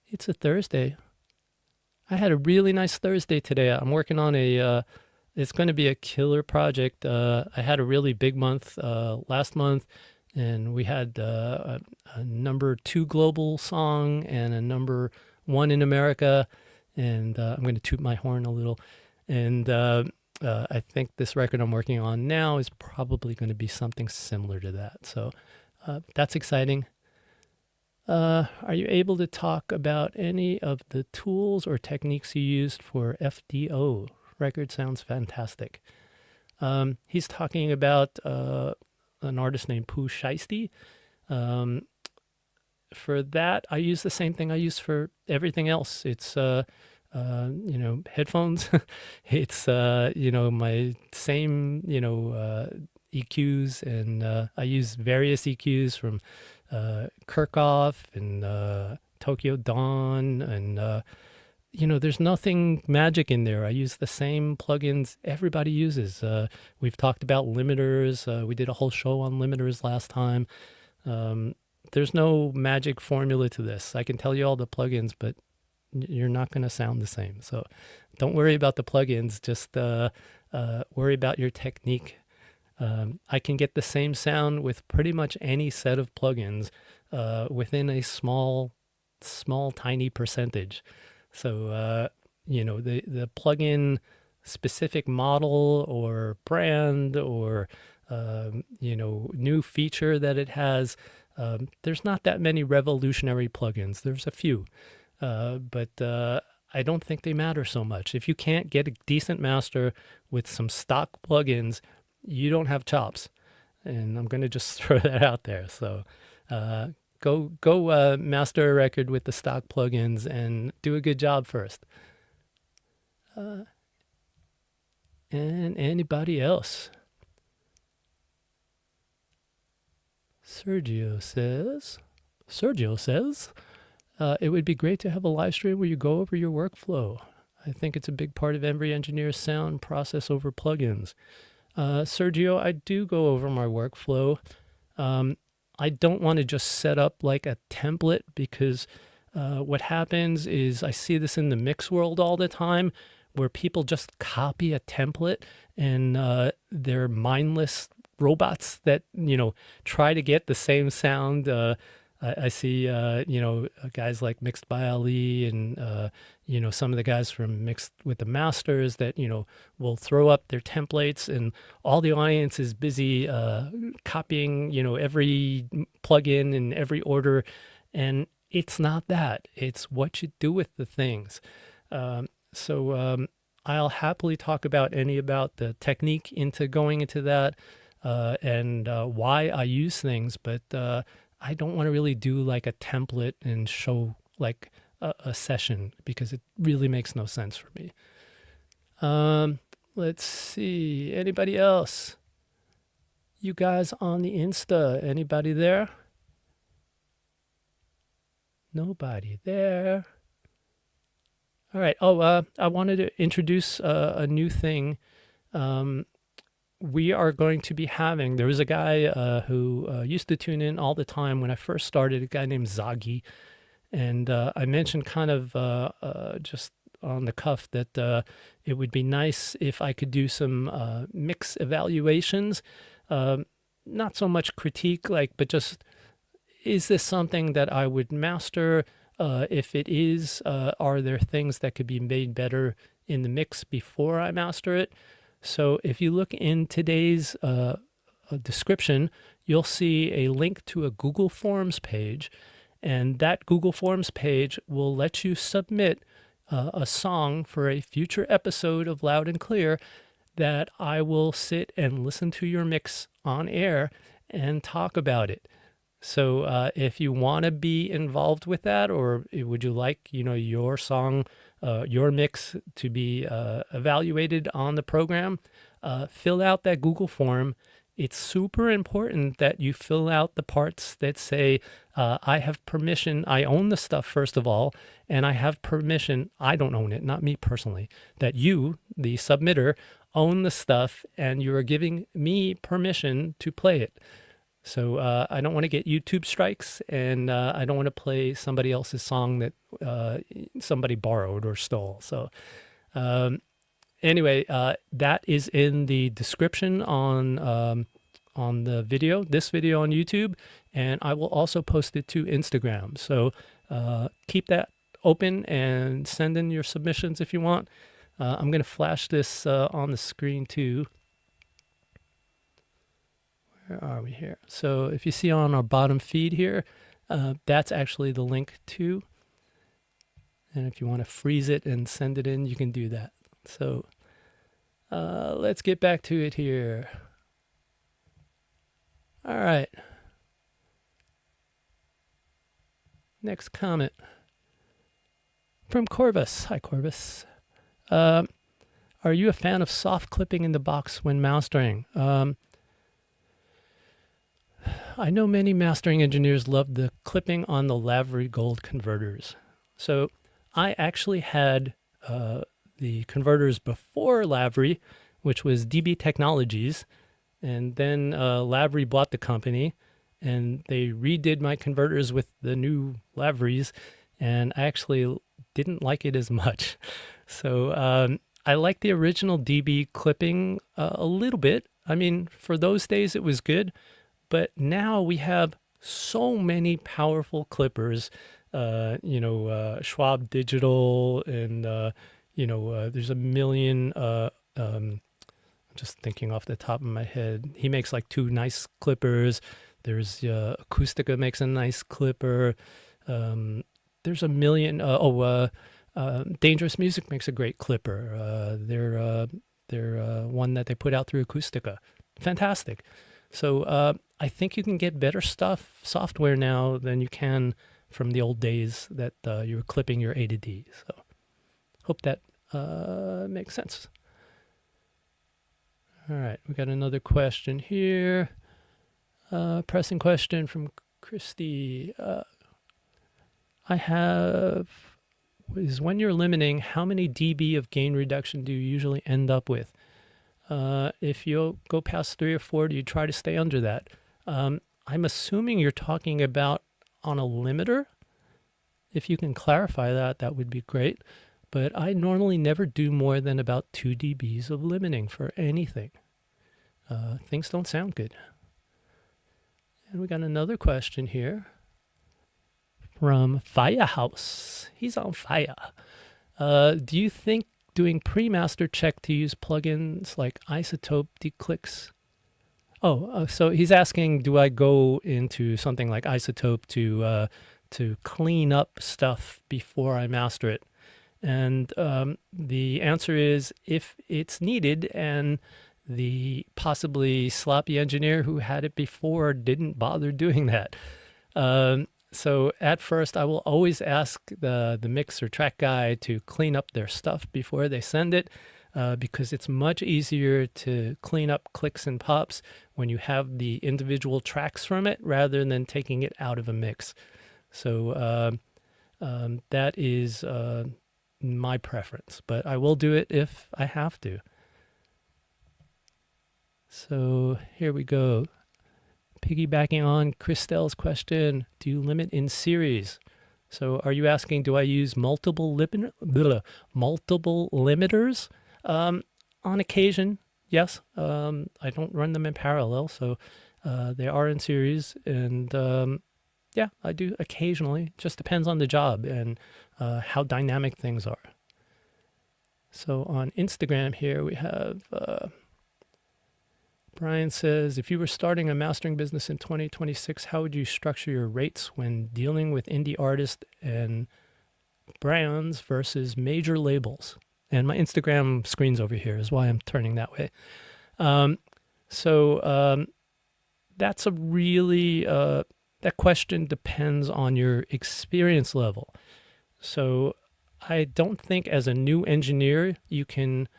It's a Thursday. I had a really nice Thursday today. I'm working on it's going to be a killer project. I had a really big month last month, and we had a number 2 global song and a number 1 in America. And I'm going to toot my horn a little. And I think this record I'm working on now is probably going to be something similar to that. So that's exciting. Are you able to talk about any of the tools or techniques you used for FDO? Record sounds fantastic. He's talking about an artist named Pooh Shiesty. For that, I use the same thing I use for everything else. It's headphones. It's my same EQs, and I use various EQs from Kirchhoff and Tokyo Dawn, and there's nothing magic in there. I use the same plugins everybody uses. We've talked about limiters. We did a whole show on limiters last time. There's no magic formula to this. I can tell you all the plugins, but you're not going to sound the same. So don't worry about the plugins. Just worry about your technique. I can get the same sound with pretty much any set of plugins within a small, tiny percentage. So, the plugin specific model or brand or, new feature that it has, there's not that many revolutionary plugins. There's a few, but I don't think they matter so much. If you can't get a decent master with some stock plugins, you don't have chops. And I'm going to just throw that out there. So go master a record with the stock plugins and do a good job first. And anybody else? Sergio says, it would be great to have a live stream where you go over your workflow. I think it's a big part of every engineer's sound process over plugins. Sergio, I do go over my workflow. I don't want to just set up like a template because what happens is I see this in the mix world all the time where people just copy a template and they're mindless robots that, try to get the same sound. I see, guys like Mixed by Ali and, some of the guys from Mixed with the Masters that, will throw up their templates and all the audience is busy copying, every plugin in every order. And it's not that. It's what you do with the things. So I'll happily talk about the technique into going into that and why I use things, but I don't want to really do like a template and show like a session because it really makes no sense for me. Let's see. Anybody else? You guys on the Insta? Anybody there? Nobody there. All right. Oh, I wanted to introduce a new thing. We are going to be having, there was a guy who used to tune in all the time when I first started, a guy named Zagi. And I mentioned kind of just on the cuff that it would be nice if I could do some mix evaluations. Not so much critique, but just is this something that I would master? If it is, are there things that could be made better in the mix before I master it? So if you look in today's description, you'll see a link to a Google Forms page, and that Google Forms page will let you submit a song for a future episode of Loud and Clear that I will sit and listen to your mix on air and talk about it. So if you want to be involved with that, or would you like, your song, your mix to be evaluated on the program, fill out that Google form. It's super important that you fill out the parts that say, I have permission. I own the stuff, first of all, and I have permission. I don't own it, not me personally, that you, the submitter, own the stuff and you are giving me permission to play it. So I don't want to get YouTube strikes, and I don't want to play somebody else's song that somebody borrowed or stole. So anyway, that is in the description on the video, this video on YouTube, and I will also post it to Instagram. So keep that open and send in your submissions if you want. I'm going to flash this on the screen too. Where are we here? So if you see on our bottom feed here, that's actually the link to. And if you want to freeze it and send it in, you can do that. So let's get back to it here. All right. Next comment from Corvus. Hi, Corvus. Are you a fan of soft clipping in the box when mastering? I know many mastering engineers love the clipping on the Lavery Gold converters. So I actually had the converters before Lavery, which was DB Technologies, and then Lavery bought the company, and they redid my converters with the new Laverys, and I actually didn't like it as much. So I like the original DB clipping a little bit. I mean, for those days it was good. But now we have so many powerful clippers, Schwab Digital, and, there's a million, I'm just thinking off the top of my head. He makes like 2 nice clippers. There's Acoustica makes a nice clipper. There's a million, Dangerous Music makes a great clipper. They're one that they put out through Acoustica. Fantastic. So I think you can get better software now than you can from the old days that you were clipping your A to D. So hope that makes sense. All right, we got another question here. Pressing question from Christy. When you're limiting, how many dB of gain reduction do you usually end up with? If you go past 3 or 4, do you try to stay under that? I'm assuming you're talking about on a limiter. If you can clarify that, that would be great. But I normally never do more than about 2 dBs of limiting for anything. Things don't sound good. And we got another question here from Firehouse. He's on fire. Do you think doing pre-master check to use plugins like Isotope declicks? So he's asking, do I go into something like Isotope to clean up stuff before I master it? And the answer is, if it's needed and the possibly sloppy engineer who had it before didn't bother doing that. So at first, I will always ask the mix or track guy to clean up their stuff before they send it, because it's much easier to clean up clicks and pops when you have the individual tracks from it rather than taking it out of a mix. So that is my preference, but I will do it if I have to. So here we go. Piggybacking on Christelle's question, do you limit in series? So are you asking, do I use multiple limiters? On occasion, yes. I don't run them in parallel, so they are in series. And Yeah, I do occasionally. Just depends on the job and how dynamic things are. So on Instagram here, we have Brian says, if you were starting a mastering business in 2026, how would you structure your rates when dealing with indie artists and brands versus major labels? And my Instagram screen's over here is why I'm turning that way. So that's a really, that question depends on your experience level. So I don't think as a new engineer, you can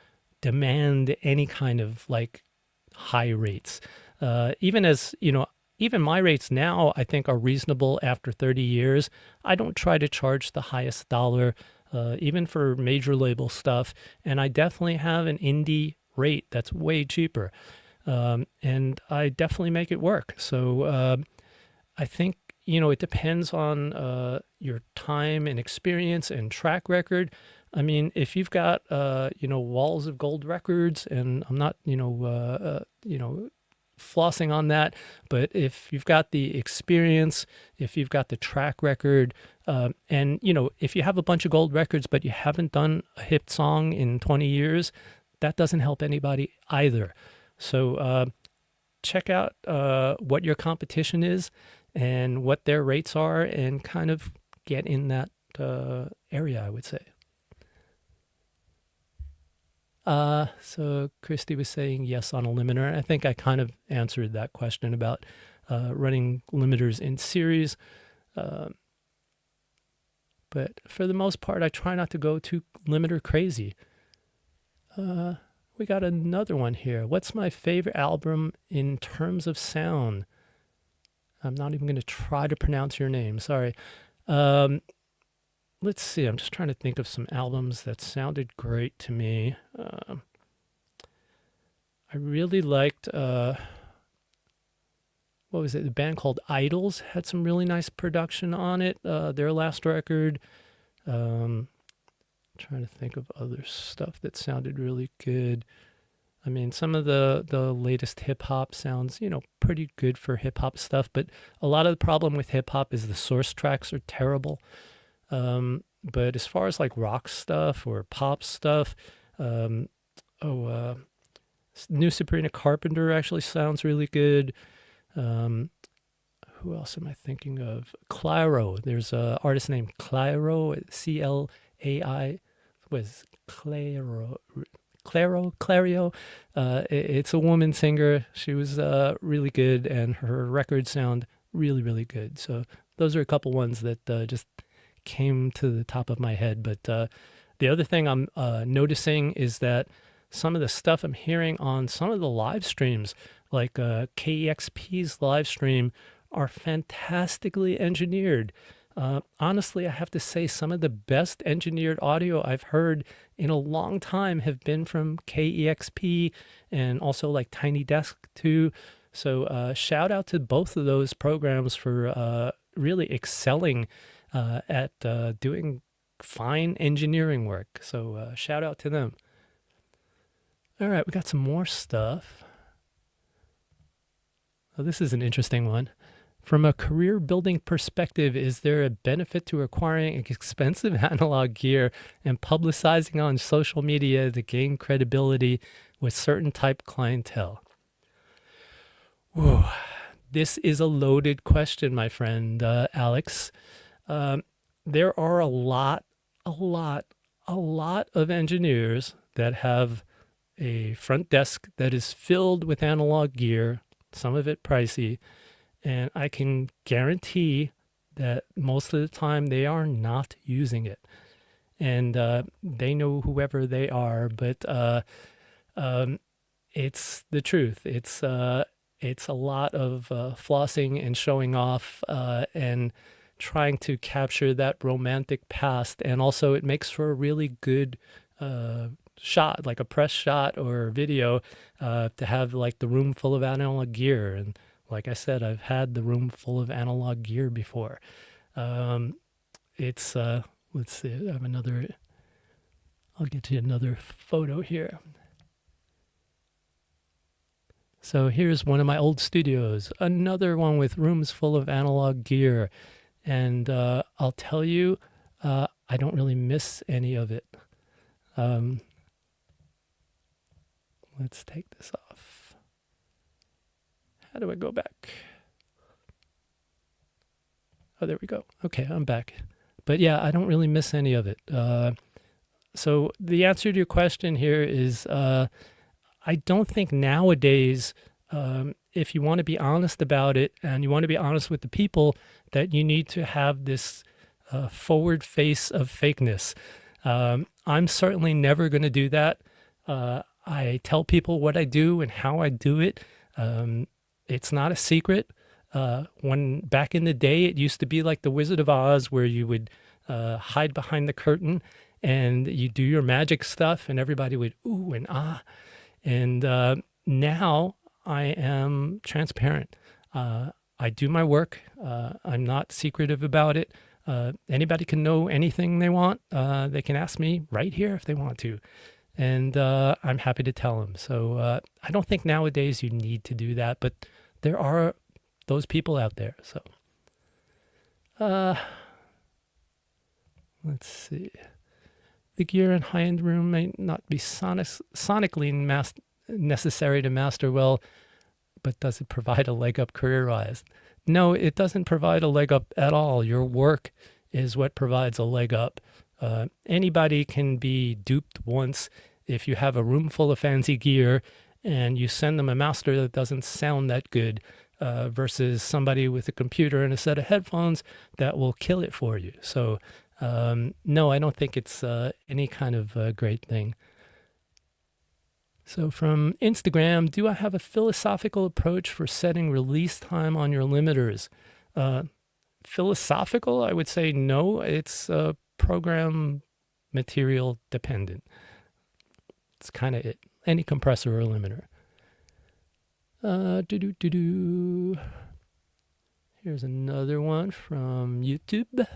demand any kind of like high rates. Even my rates now, I think are reasonable after 30 years. I don't try to charge the highest dollar, even for major label stuff. And I definitely have an indie rate that's way cheaper. And I definitely make it work. So I think, it depends on your time and experience and track record. I mean, if you've got, walls of gold records, and I'm not, flossing on that, but if you've got the experience, if you've got the track record, and, if you have a bunch of gold records, but you haven't done a hit song in 20 years, that doesn't help anybody either. So check out what your competition is and what their rates are, and kind of get in that area, I would say. So Christy was saying yes on a limiter. I think I kind of answered that question about running limiters in series. But for the most part, I try not to go too limiter crazy. We got another one here. What's my favorite album in terms of sound? I'm not even going to try to pronounce your name. Sorry. Let's see. I'm just trying to think of some albums that sounded great to me. I really liked, what was it? The band called Idols had some really nice production on it. Their last record. Trying to think of other stuff that sounded really good. I mean, some of the latest hip hop sounds, pretty good for hip hop stuff, but a lot of the problem with hip hop is the source tracks are terrible. But as far as like rock stuff or pop stuff, new Sabrina Carpenter actually sounds really good. Who else am I thinking of? Clairo. There's an artist named Clairo, Clai, was Clairo. Clario. It's a woman singer. She was really good, and her records sound really, really good. So those are a couple ones that just came to the top of my head. But the other thing I'm noticing is that some of the stuff I'm hearing on some of the live streams, like KEXP's live stream, are fantastically engineered. Honestly, I have to say some of the best engineered audio I've heard in a long time have been from KEXP and also like Tiny Desk too. So shout out to both of those programs for really excelling at doing fine engineering work. So shout out to them. All right, we got some more stuff. Oh, this is an interesting one. From a career building perspective, is there a benefit to acquiring expensive analog gear and publicizing on social media to gain credibility with certain type clientele? Whoa, this is a loaded question, my friend Alex. There are a lot of engineers that have a front desk that is filled with analog gear, some of it pricey, and I can guarantee that most of the time they are not using it. And they know whoever they are, but it's the truth. It's a lot of flossing and showing off and trying to capture that romantic past. And also it makes for a really good shot, like a press shot or video, to have like the room full of analog gear. And like I said, I've had the room full of analog gear before. Let's see, I have another, I'll get you another photo here. So here's one of my old studios, another one with rooms full of analog gear. And I'll tell you, I don't really miss any of it. Let's take this off. How do I go back? Oh, there we go. Okay, I'm back. But yeah, I don't really miss any of it. So the answer to your question here is I don't think nowadays, if you want to be honest about it and you want to be honest with the people, that you need to have this forward face of fakeness. I'm certainly never going to do that. I tell people what I do and how I do it. It's not a secret. When back in the day, it used to be like the Wizard of Oz, where you would hide behind the curtain and you do your magic stuff and everybody would ooh and ah. And now I am transparent. I do my work. I'm not secretive about it. Anybody can know anything they want. They can ask me right here if they want to. And I'm happy to tell them. So I don't think nowadays you need to do that, but there are those people out there. So let's see. The gear in high-end room may not be sonically necessary to master well, but does it provide a leg up career-wise? No, it doesn't provide a leg up at all. Your work is what provides a leg up. Anybody can be duped once if you have a room full of fancy gear and you send them a master that doesn't sound that good versus somebody with a computer and a set of headphones that will kill it for you. So no, I don't think it's any kind of great thing. So from Instagram, do I have a philosophical approach for setting release time on your limiters? Philosophical, I would say no. It's program material dependent. It's kind of it. Any compressor or limiter. Here's another one from YouTube.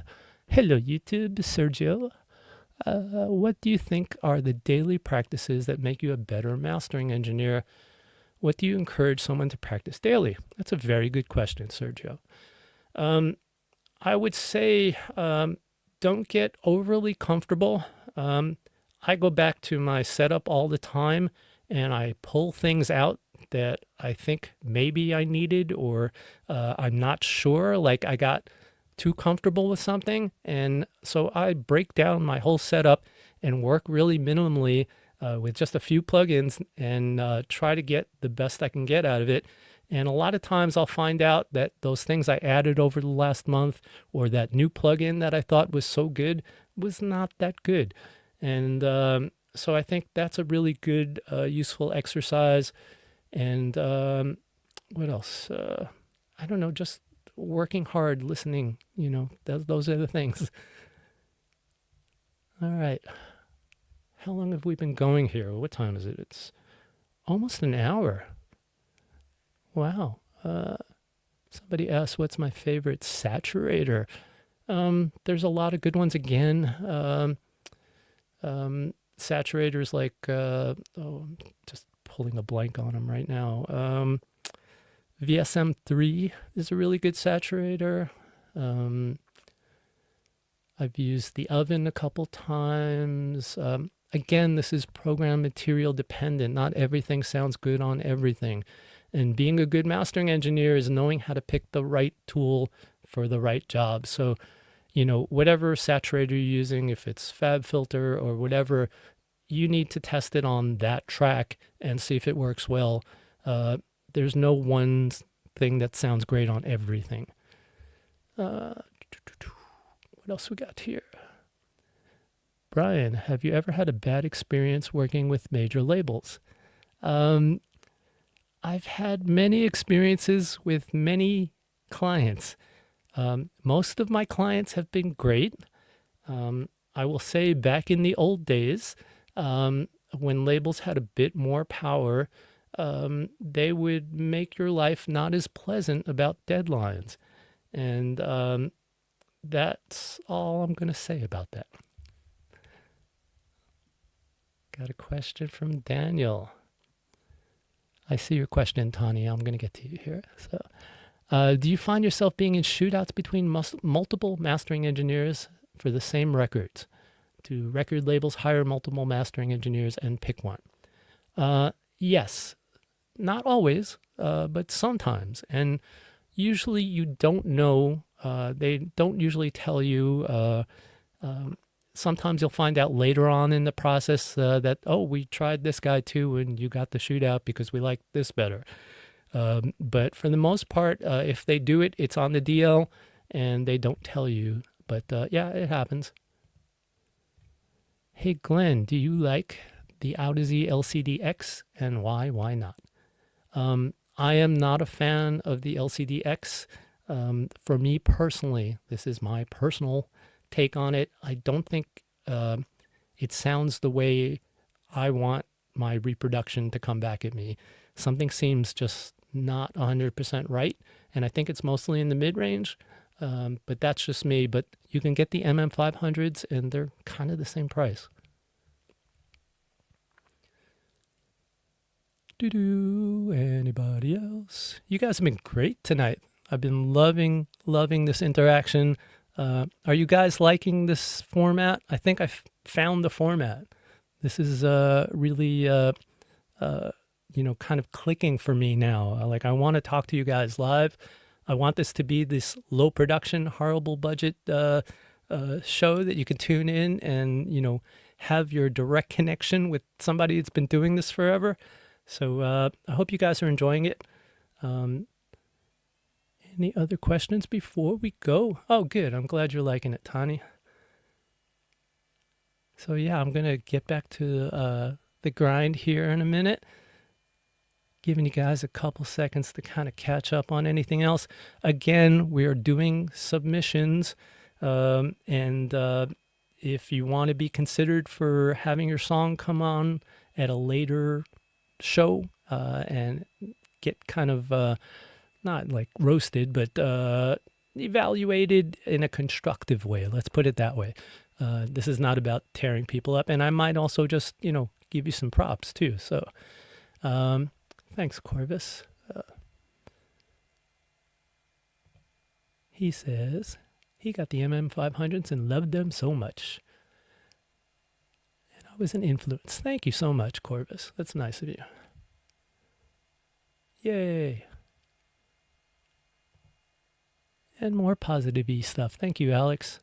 Hello, YouTube, Sergio. What do you think are the daily practices that make you a better mastering engineer? What do you encourage someone to practice daily? That's a very good question, Sergio. I would say don't get overly comfortable. I go back to my setup all the time and I pull things out that I think maybe I needed or I'm not sure, like I got too comfortable with something. And so I break down my whole setup and work really minimally with just a few plugins and try to get the best I can get out of it. And a lot of times I'll find out that those things I added over the last month or that new plugin that I thought was so good was not that good. And so I think that's a really good, useful exercise. And what else? I don't know, just working hard, listening, those are the things. All right. How long have we been going here? What time is it? It's almost an hour. Wow. Somebody asked, what's my favorite saturator? There's a lot of good ones again. Saturators like, I'm just pulling a blank on them right now. VSM3 is a really good saturator. I've used the oven a couple times. Again, this is program material dependent. Not everything sounds good on everything. And being a good mastering engineer is knowing how to pick the right tool for the right job. So, whatever saturator you're using, if it's FabFilter or whatever, you need to test it on that track and see if it works well. There's no one thing that sounds great on everything. What else we got here? Brian, have you ever had a bad experience working with major labels? I've had many experiences with many clients. Most of my clients have been great. I will say back in the old days, when labels had a bit more power, they would make your life not as pleasant about deadlines. And that's all I'm going to say about that. Got a question from Daniel. I see your question, Tani. I'm going to get to you here. So, do you find yourself being in shootouts between multiple mastering engineers for the same records? Do record labels hire multiple mastering engineers and pick one? Yes, not always, but sometimes. And usually you don't know. They don't usually tell you. Sometimes you'll find out later on in the process that, oh, we tried this guy too, and you got the shootout because we liked this better. But for the most part, if they do it, it's on the DL and they don't tell you. But yeah, it happens. Hey, Glenn, do you like the Audeze LCD-X and why? Why not? I am not a fan of the LCD-X. For me personally, this is my personal take on it. I don't think it sounds the way I want my reproduction to come back at me. Something seems just not 100% right, and I think it's mostly in the mid-range, but that's just me. But you can get the MM500s, and they're kind of the same price. Anybody else? You guys have been great tonight. I've been loving this interaction. Are you guys liking this format? I think I found the format. This is really, kind of clicking for me now. Like, I want to talk to you guys live. I want this to be this low production, horrible budget show that you can tune in and, have your direct connection with somebody that's been doing this forever. So I hope you guys are enjoying it. Any other questions before we go? Oh, good. I'm glad you're liking it, Tani. So yeah, I'm going to get back to the grind here in a minute. Giving you guys a couple seconds to kind of catch up on anything else. Again, we are doing submissions. And if you want to be considered for having your song come on at a later show and get kind of not like roasted, but evaluated in a constructive way. Let's put it that way. This is not about tearing people up, and I might also just give you some props too. So thanks, Corvus. He says he got the MM500s and loved them so much. Was an influence. Thank you so much, Corvus. That's nice of you. Yay. And more positive-y stuff. Thank you, Alex.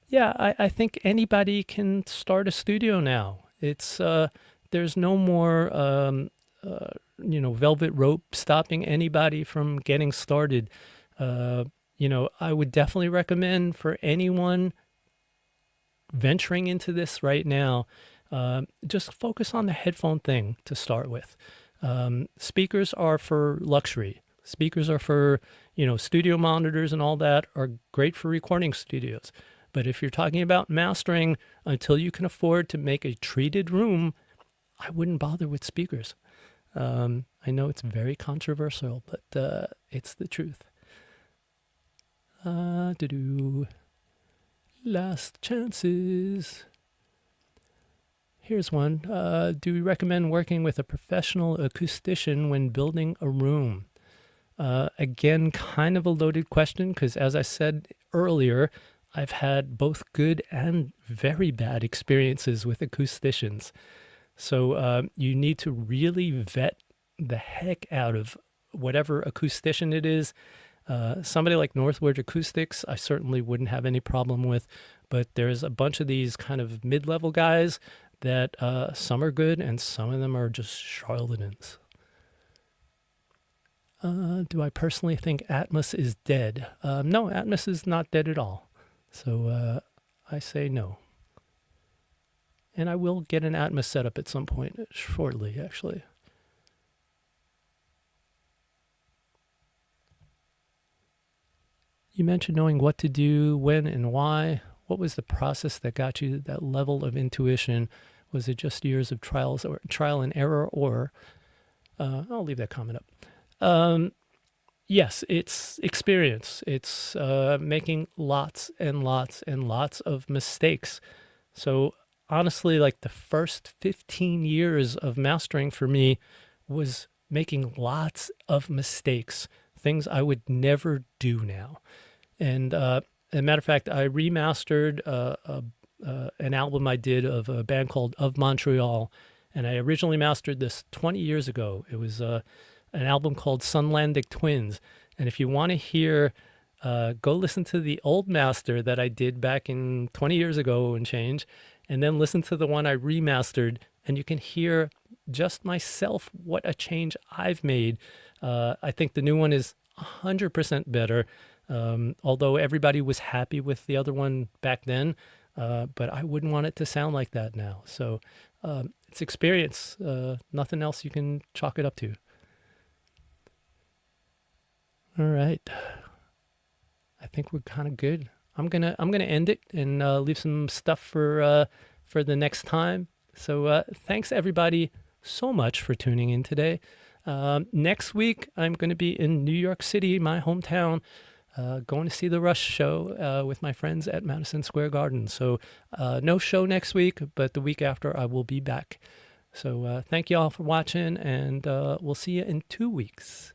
Yeah, I think anybody can start a studio now. It's there's no more velvet rope stopping anybody from getting started. I would definitely recommend for anyone venturing into this right now, just focus on the headphone thing to start with. Speakers are for luxury. Speakers are for, studio monitors and all that are great for recording studios. But if you're talking about mastering, until you can afford to make a treated room, I wouldn't bother with speakers. I know it's very controversial, but it's the truth. Last chances. Here's one. Do we recommend working with a professional acoustician when building a room? Again, kind of a loaded question because, as I said earlier, I've had both good and very bad experiences with acousticians. So you need to really vet the heck out of whatever acoustician it is. Somebody like Northwood Acoustics, I certainly wouldn't have any problem with, but there's a bunch of these kind of mid-level guys that some are good and some of them are just charlatans. Do I personally think Atmos is dead? No, Atmos is not dead at all. So I say no. And I will get an Atmos setup at some point shortly, actually. You mentioned knowing what to do, when and why. What was the process that got you that level of intuition? Was it just years of trial and error, or I'll leave that comment up. Yes, it's experience. It's making lots and lots and lots of mistakes. So honestly, like the first 15 years of mastering for me was making lots of mistakes, things I would never do now. And as a matter of fact, I remastered an album I did of a band called Of Montreal. And I originally mastered this 20 years ago. It was an album called Sunlandic Twins. And if you want to hear, go listen to the old master that I did back in 20 years ago and change, and then listen to the one I remastered, and you can hear just myself what a change I've made. I think the new one is 100% better, although everybody was happy with the other one back then, but I wouldn't want it to sound like that now. So it's experience, nothing else you can chalk it up to. All right. I think we're kind of good. I'm gonna end it and leave some stuff for the next time. So thanks everybody so much for tuning in today. Next week I'm going to be in New York City, my hometown, going to see the Rush show with my friends at Madison Square Garden. So no show next week, but the week after I will be back. So thank you all for watching, and we'll see you in 2 weeks.